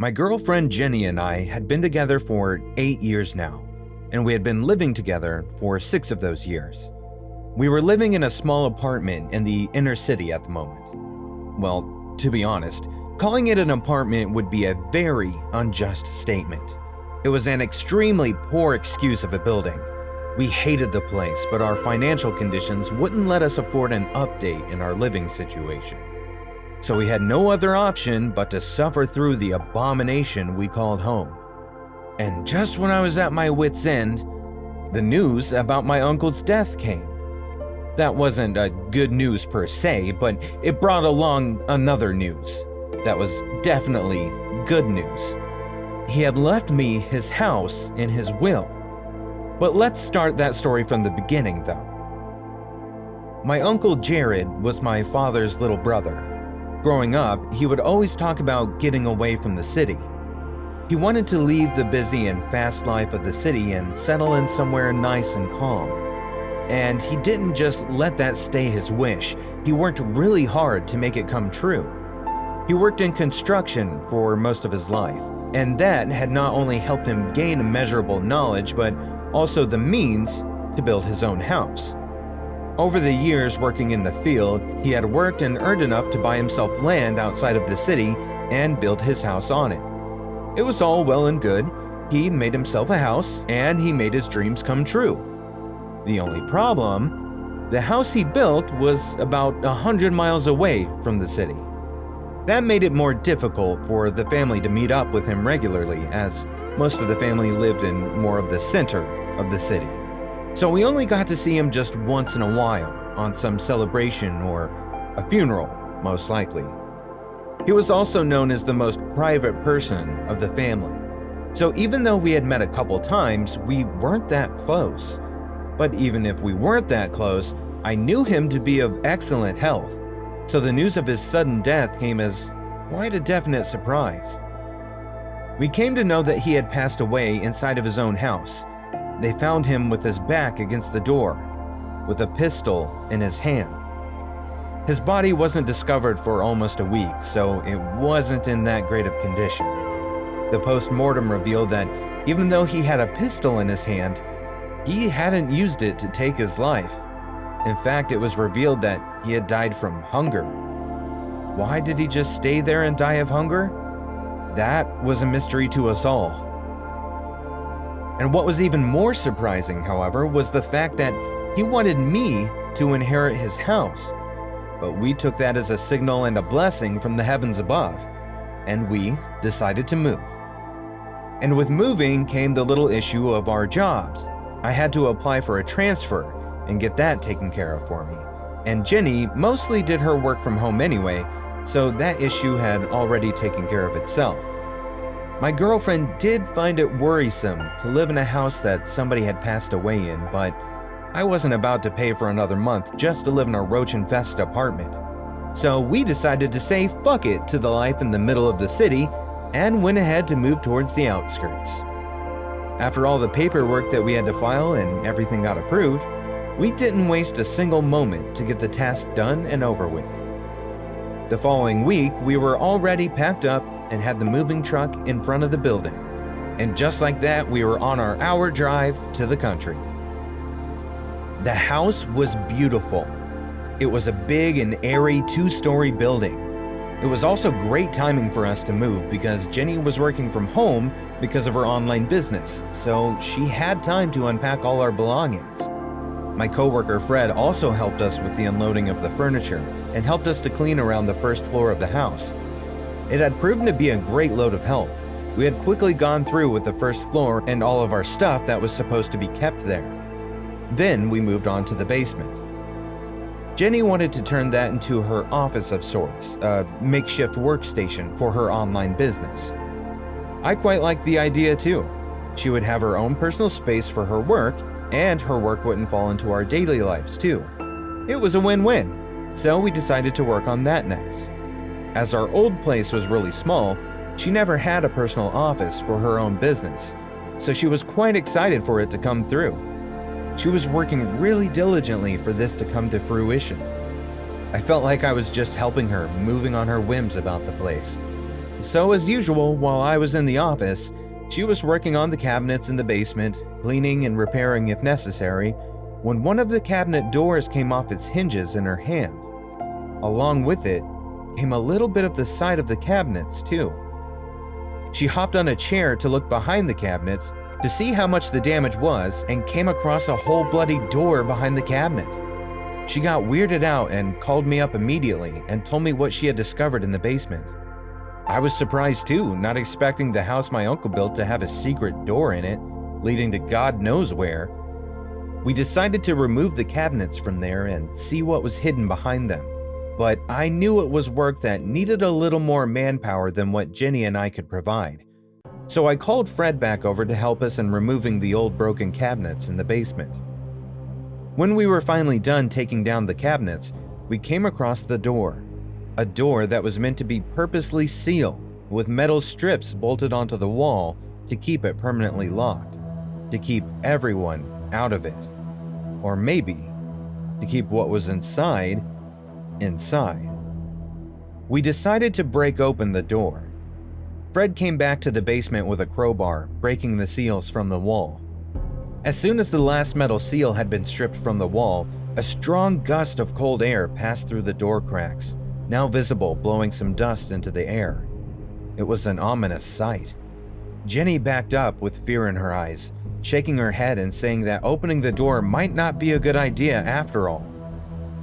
My girlfriend Jenny and I had been together for 8 years now, and we had been living together for 6 of those years. We were living in a small apartment in the inner city at the moment. Well, to be honest, calling it an apartment would be a very unjust statement. It was an extremely poor excuse of a building. We hated the place, but our financial conditions wouldn't let us afford an update in our living situation. So we had no other option but to suffer through the abomination we called home. And just when I was at my wit's end, the news about my uncle's death came. That wasn't a good news per se, but it brought along another news. That was definitely good news. He had left me his house in his will. But let's start that story from the beginning though. My uncle Jared was my father's little brother. Growing up, he would always talk about getting away from the city. He wanted to leave the busy and fast life of the city and settle in somewhere nice and calm. And he didn't just let that stay his wish, he worked really hard to make it come true. He worked in construction for most of his life, and that had not only helped him gain measurable knowledge, but also the means to build his own house. Over the years working in the field, he had worked and earned enough to buy himself land outside of the city and build his house on it. It was all well and good. He made himself a house and he made his dreams come true. The only problem, the house he built was about 100 miles away from the city. That made it more difficult for the family to meet up with him regularly, as most of the family lived in more of the center of the city. So we only got to see him just once in a while, on some celebration or a funeral, most likely. He was also known as the most private person of the family. So even though we had met a couple times, we weren't that close. But even if we weren't that close, I knew him to be of excellent health. So the news of his sudden death came as quite a definite surprise. We came to know that he had passed away inside of his own house. They found him with his back against the door, with a pistol in his hand. His body wasn't discovered for almost a week, so it wasn't in that great of condition. The post-mortem revealed that even though he had a pistol in his hand, he hadn't used it to take his life. In fact, it was revealed that he had died from hunger. Why did he just stay there and die of hunger? That was a mystery to us all. And what was even more surprising, however, was the fact that he wanted me to inherit his house. But we took that as a signal and a blessing from the heavens above, and we decided to move. And with moving came the little issue of our jobs. I had to apply for a transfer and get that taken care of for me. And Jenny mostly did her work from home anyway, so that issue had already taken care of itself. My girlfriend did find it worrisome to live in a house that somebody had passed away in, but I wasn't about to pay for another month just to live in a roach-infested apartment. So we decided to say fuck it to the life in the middle of the city and went ahead to move towards the outskirts. After all the paperwork that we had to file and everything got approved, we didn't waste a single moment to get the task done and over with. The following week, we were already packed up and had the moving truck in front of the building. And just like that, we were on our hour drive to the country. The house was beautiful. It was a big and airy 2-story building. It was also great timing for us to move because Jenny was working from home because of her online business, so she had time to unpack all our belongings. My coworker Fred also helped us with the unloading of the furniture and helped us to clean around the first floor of the house. It had proven to be a great load of help. We had quickly gone through with the first floor and all of our stuff that was supposed to be kept there. Then we moved on to the basement. Jenny wanted to turn that into her office of sorts, a makeshift workstation for her online business. I quite liked the idea too. She would have her own personal space for her work, and her work wouldn't fall into our daily lives too. It was a win-win, so we decided to work on that next. As our old place was really small, she never had a personal office for her own business, so she was quite excited for it to come through. She was working really diligently for this to come to fruition. I felt like I was just helping her, moving on her whims about the place. So as usual, while I was in the office, she was working on the cabinets in the basement, cleaning and repairing if necessary, when one of the cabinet doors came off its hinges in her hand. Along with it came a little bit of the side of the cabinets too. She hopped on a chair to look behind the cabinets to see how much the damage was and came across a whole bloody door behind the cabinet. She got weirded out and called me up immediately and told me what she had discovered in the basement. I was surprised too, not expecting the house my uncle built to have a secret door in it, leading to God knows where. We decided to remove the cabinets from there and see what was hidden behind them, but I knew it was work that needed a little more manpower than what Jenny and I could provide. So I called Fred back over to help us in removing the old broken cabinets in the basement. When we were finally done taking down the cabinets, we came across the door. A door that was meant to be purposely sealed with metal strips bolted onto the wall to keep it permanently locked, to keep everyone out of it. Or maybe to keep what was inside. We decided to break open the door. Fred came back to the basement with a crowbar, breaking the seals from the wall. As soon as the last metal seal had been stripped from the wall, a strong gust of cold air passed through the door cracks, now visible, blowing some dust into the air. It was an ominous sight. Jenny backed up with fear in her eyes, shaking her head and saying that opening the door might not be a good idea after all.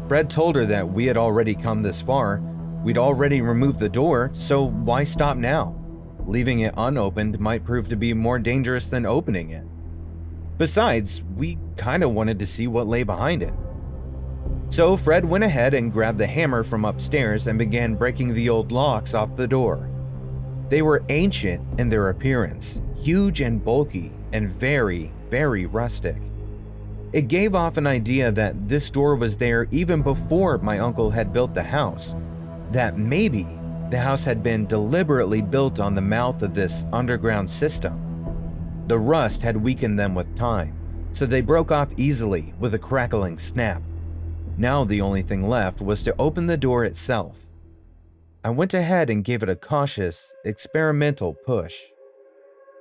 Fred told her that we had already come this far, we'd already removed the door, so why stop now? Leaving it unopened might prove to be more dangerous than opening it. Besides, we kinda wanted to see what lay behind it. So Fred went ahead and grabbed the hammer from upstairs and began breaking the old locks off the door. They were ancient in their appearance, huge and bulky, and very, very rustic. It gave off an idea that this door was there even before my uncle had built the house, that maybe the house had been deliberately built on the mouth of this underground system. The rust had weakened them with time, so they broke off easily with a crackling snap. Now the only thing left was to open the door itself. I went ahead and gave it a cautious, experimental push.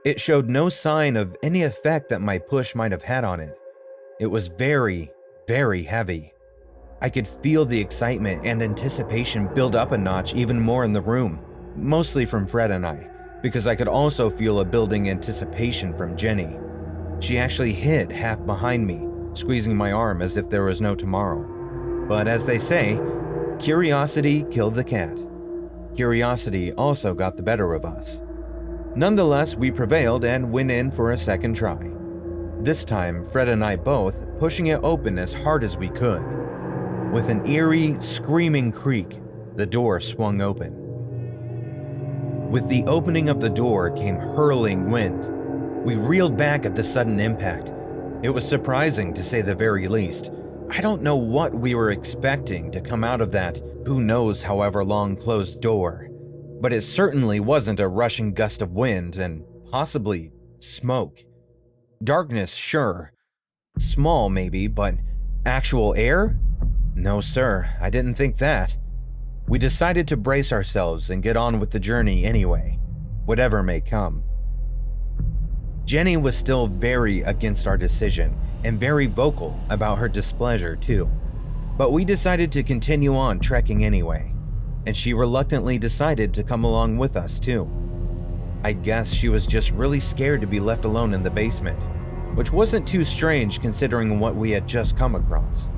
It showed no sign of any effect that my push might have had on it. It was very, very heavy. I could feel the excitement and anticipation build up a notch even more in the room, mostly from Fred and I, because I could also feel a building anticipation from Jenny. She actually hid half behind me, squeezing my arm as if there was no tomorrow. But as they say, curiosity killed the cat. Curiosity also got the better of us. Nonetheless, we prevailed and went in for a second try. This time, Fred and I both pushing it open as hard as we could. With an eerie, screaming creak, the door swung open. With the opening of the door came hurling wind. We reeled back at the sudden impact. It was surprising, to say the very least. I don't know what we were expecting to come out of that who knows however long closed door, but it certainly wasn't a rushing gust of wind and possibly smoke. Darkness, sure. Small maybe, but actual air? No sir, I didn't think that. We decided to brace ourselves and get on with the journey anyway, whatever may come. Jenny was still very against our decision and very vocal about her displeasure too, but we decided to continue on trekking anyway, and she reluctantly decided to come along with us too. I guess she was just really scared to be left alone in the basement, which wasn't too strange considering what we had just come across.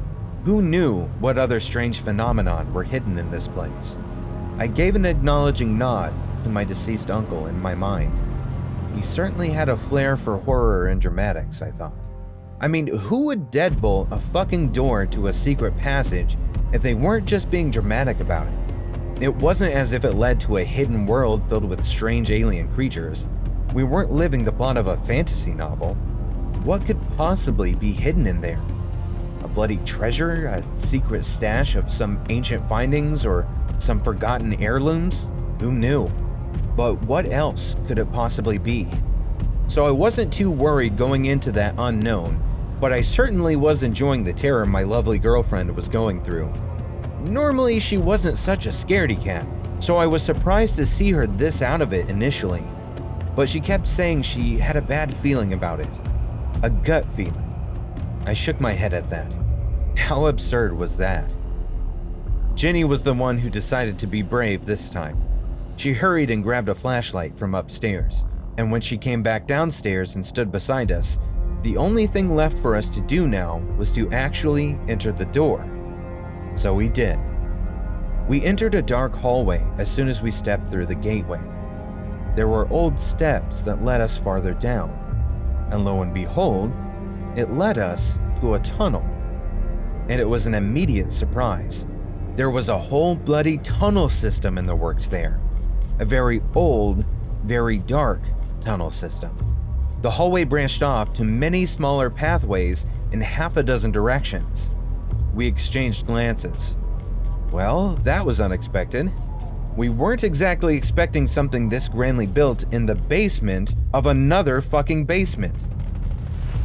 Who knew what other strange phenomenon were hidden in this place? I gave an acknowledging nod to my deceased uncle in my mind. He certainly had a flair for horror and dramatics, I thought. I mean, who would deadbolt a fucking door to a secret passage if they weren't just being dramatic about it? It wasn't as if it led to a hidden world filled with strange alien creatures. We weren't living the plot of a fantasy novel. What could possibly be hidden in there? A bloody treasure? A secret stash of some ancient findings? Or some forgotten heirlooms? Who knew? But what else could it possibly be? So I wasn't too worried going into that unknown, but I certainly was enjoying the terror my lovely girlfriend was going through. Normally she wasn't such a scaredy cat, So I was surprised to see her this out of it initially, but she kept saying she had a bad feeling about it. A gut feeling. I shook my head at that. How absurd was that? Jenny was the one who decided to be brave this time. She hurried and grabbed a flashlight from upstairs, and when she came back downstairs and stood beside us, the only thing left for us to do now was to actually enter the door. So we did. We entered a dark hallway as soon as we stepped through the gateway. There were old steps that led us farther down, and lo and behold, it led us to a tunnel. And it was an immediate surprise. There was a whole bloody tunnel system in the works there. A very old, very dark tunnel system. The hallway branched off to many smaller pathways in half a dozen directions. We exchanged glances. Well, that was unexpected. We weren't exactly expecting something this grandly built in the basement of another fucking basement.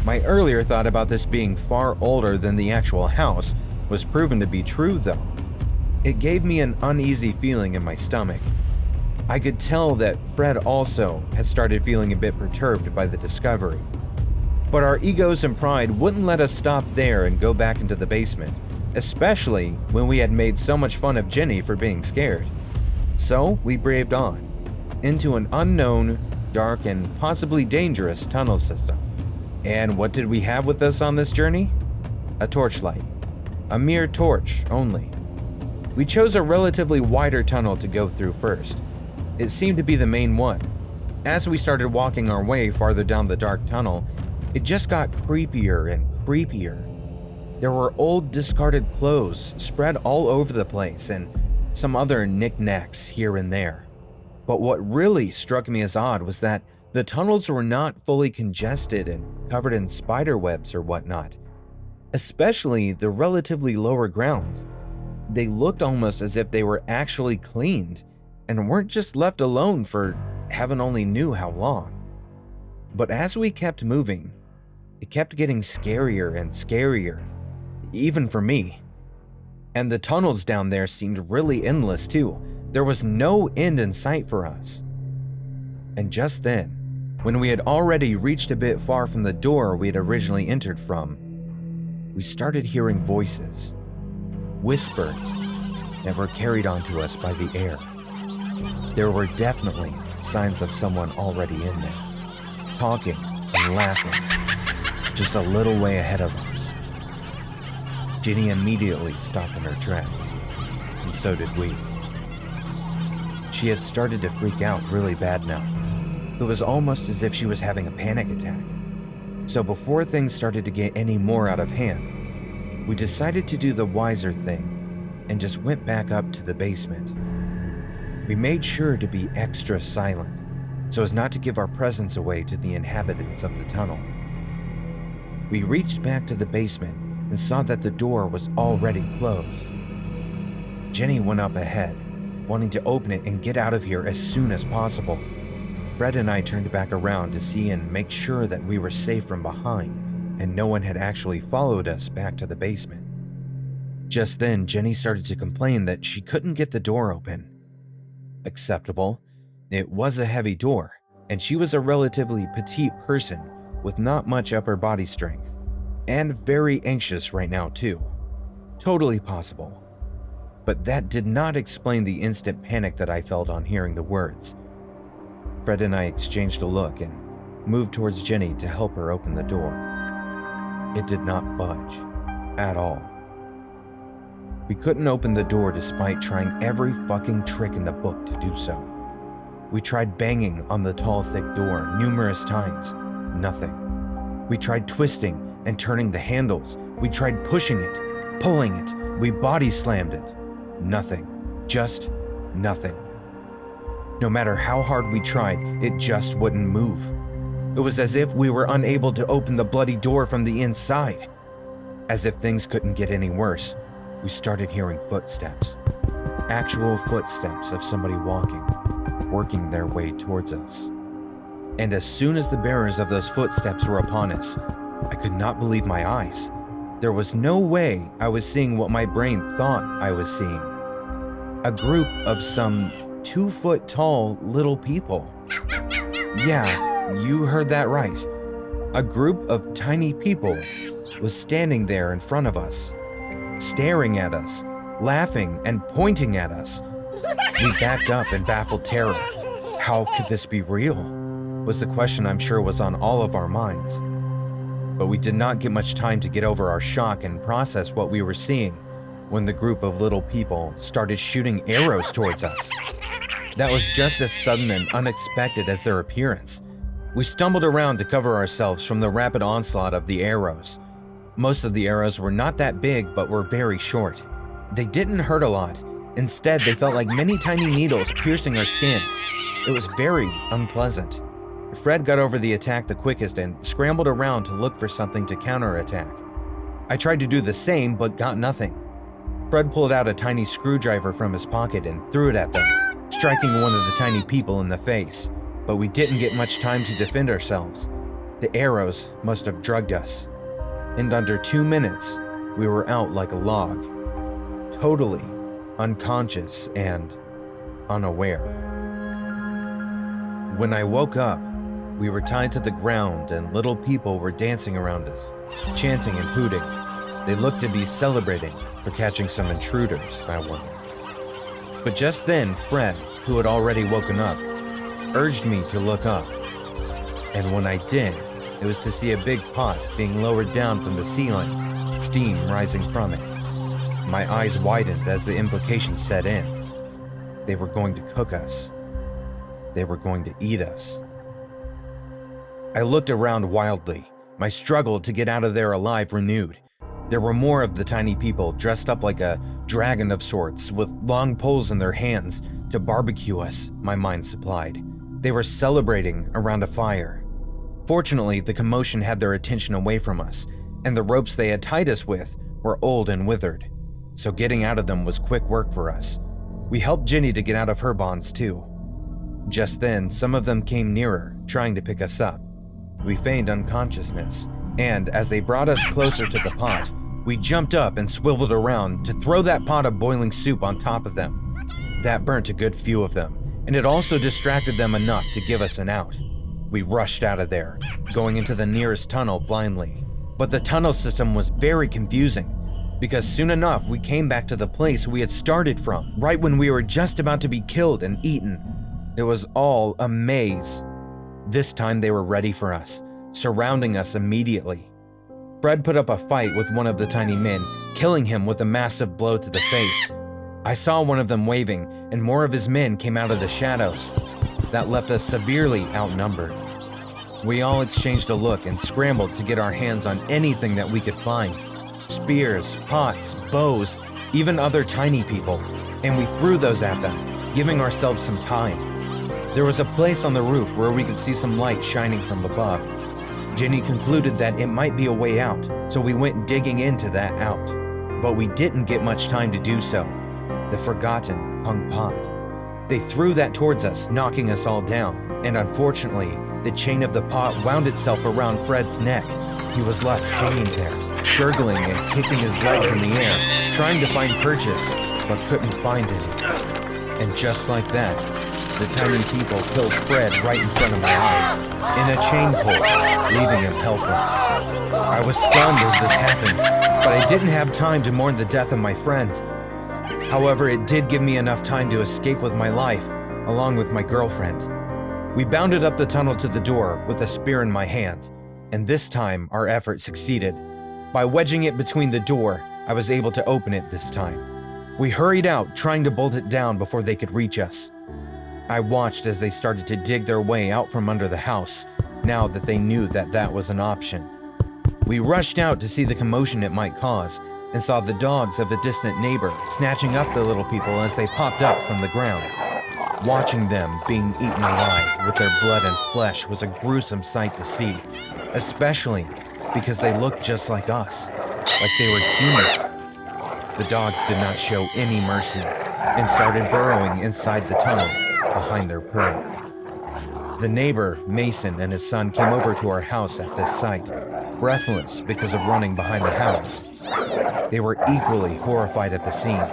My earlier thought about this being far older than the actual house was proven to be true though. It gave me an uneasy feeling in my stomach. I could tell that Fred also had started feeling a bit perturbed by the discovery. But our egos and pride wouldn't let us stop there and go back into the basement, especially when we had made so much fun of Jenny for being scared. So we braved on, into an unknown, dark, and possibly dangerous tunnel system. And what did we have with us on this journey? A torchlight. A mere torch only. We chose a relatively wider tunnel to go through first. It seemed to be the main one. As we started walking our way farther down the dark tunnel, it just got creepier and creepier. There were old discarded clothes spread all over the place and some other knickknacks here and there. But what really struck me as odd was that the tunnels were not fully congested and covered in spider webs or whatnot, especially the relatively lower grounds. They looked almost as if they were actually cleaned and weren't just left alone for heaven only knew how long. But as we kept moving, it kept getting scarier and scarier, even for me. And the tunnels down there seemed really endless too. There was no end in sight for us. And just then, when we had already reached a bit far from the door we had originally entered from, we started hearing voices, whispers that were carried onto us by the air. There were definitely signs of someone already in there, talking and laughing, just a little way ahead of us. Jenny immediately stopped in her tracks, and so did we. She had started to freak out really bad now. It was almost as if she was having a panic attack. So before things started to get any more out of hand, we decided to do the wiser thing and just went back up to the basement. We made sure to be extra silent so as not to give our presence away to the inhabitants of the tunnel. We reached back to the basement and saw that the door was already closed. Jenny went up ahead, wanting to open it and get out of here as soon as possible. Fred and I turned back around to see and make sure that we were safe from behind and no one had actually followed us back to the basement. Just then, Jenny started to complain that she couldn't get the door open. Acceptable. It was a heavy door, and she was a relatively petite person with not much upper body strength, and very anxious right now too. Totally possible. But that did not explain the instant panic that I felt on hearing the words. Fred and I exchanged a look and moved towards Jenny to help her open the door. It did not budge at all. We couldn't open the door despite trying every fucking trick in the book to do so. We tried banging on the tall, thick door numerous times. Nothing. We tried twisting and turning the handles. We tried pushing it, pulling it. We body slammed it. Nothing. Just nothing. No matter how hard we tried, it just wouldn't move. It was as if we were unable to open the bloody door from the inside. As if things couldn't get any worse, we started hearing footsteps. Actual footsteps of somebody walking, working their way towards us. And as soon as the bearers of those footsteps were upon us, I could not believe my eyes. There was no way I was seeing what my brain thought I was seeing. A group of some 2-foot-tall little people. Yeah, you heard that right. A group of tiny people was standing there in front of us, staring at us, laughing and pointing at us. We backed up in baffled terror. How could this be real? Was the question I'm sure was on all of our minds. But we did not get much time to get over our shock and process what we were seeing when the group of little people started shooting arrows towards us. That was just as sudden and unexpected as their appearance. We stumbled around to cover ourselves from the rapid onslaught of the arrows. Most of the arrows were not that big but were very short. They didn't hurt a lot. Instead, they felt like many tiny needles piercing our skin. It was very unpleasant. Fred got over the attack the quickest and scrambled around to look for something to counterattack. I tried to do the same but got nothing. Fred pulled out a tiny screwdriver from his pocket and threw it at them, striking one of the tiny people in the face. But we didn't get much time to defend ourselves. The arrows must have drugged us. In under 2 minutes, we were out like a log, totally unconscious and unaware. When I woke up, we were tied to the ground and little people were dancing around us, chanting and hooting. They looked to be celebrating for catching some intruders, I wondered. But just then, Fred, who had already woken up, urged me to look up. And when I did, it was to see a big pot being lowered down from the ceiling, steam rising from it. My eyes widened as the implication set in. They were going to cook us. They were going to eat us. I looked around wildly, my struggle to get out of there alive renewed. There were more of the tiny people dressed up like a dragon of sorts with long poles in their hands to barbecue us, my mind supplied. They were celebrating around a fire. Fortunately, the commotion had their attention away from us, and the ropes they had tied us with were old and withered, so getting out of them was quick work for us. We helped Jenny to get out of her bonds too. Just then, some of them came nearer, trying to pick us up. We feigned unconsciousness, and as they brought us closer to the pot, we jumped up and swiveled around to throw that pot of boiling soup on top of them. That burnt a good few of them, and it also distracted them enough to give us an out. We rushed out of there, going into the nearest tunnel blindly. But the tunnel system was very confusing, because soon enough we came back to the place we had started from, right when we were just about to be killed and eaten. It was all a maze. This time they were ready for us, surrounding us immediately. Fred put up a fight with one of the tiny men, killing him with a massive blow to the face. I saw one of them waving, and more of his men came out of the shadows. That left us severely outnumbered. We all exchanged a look and scrambled to get our hands on anything that we could find. Spears, pots, bows, even other tiny people, and we threw those at them, giving ourselves some time. There was a place on the roof where we could see some light shining from above. Jenny concluded that it might be a way out, so we went digging into that out. But we didn't get much time to do so. The forgotten hung pot. They threw that towards us, knocking us all down, and unfortunately, the chain of the pot wound itself around Fred's neck. He was left hanging there, gurgling and kicking his legs in the air, trying to find purchase, but couldn't find any. And just like that, the tiny people killed Fred right in front of my eyes, in a chain pull, leaving him helpless. I was stunned as this happened, but I didn't have time to mourn the death of my friend. However, it did give me enough time to escape with my life, along with my girlfriend. We bounded up the tunnel to the door with a spear in my hand, and this time our effort succeeded. By wedging it between the door, I was able to open it this time. We hurried out, trying to bolt it down before they could reach us. I watched as they started to dig their way out from under the house, now that they knew that that was an option. We rushed out to see the commotion it might cause, and saw the dogs of a distant neighbor snatching up the little people as they popped up from the ground. Watching them being eaten alive with their blood and flesh was a gruesome sight to see, especially because they looked just like us, like they were human. The dogs did not show any mercy and started burrowing inside the tunnel behind their prey. The neighbor, Mason, and his son came over to our house at this sight, breathless because of running behind the house. They were equally horrified at the scene.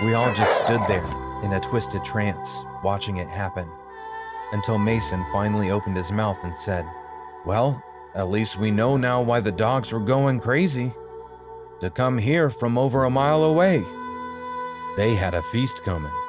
We all just stood there in a twisted trance, watching it happen, until Mason finally opened his mouth and said, "Well, at least we know now why the dogs were going crazy. To come here from over a mile away. They had a feast coming."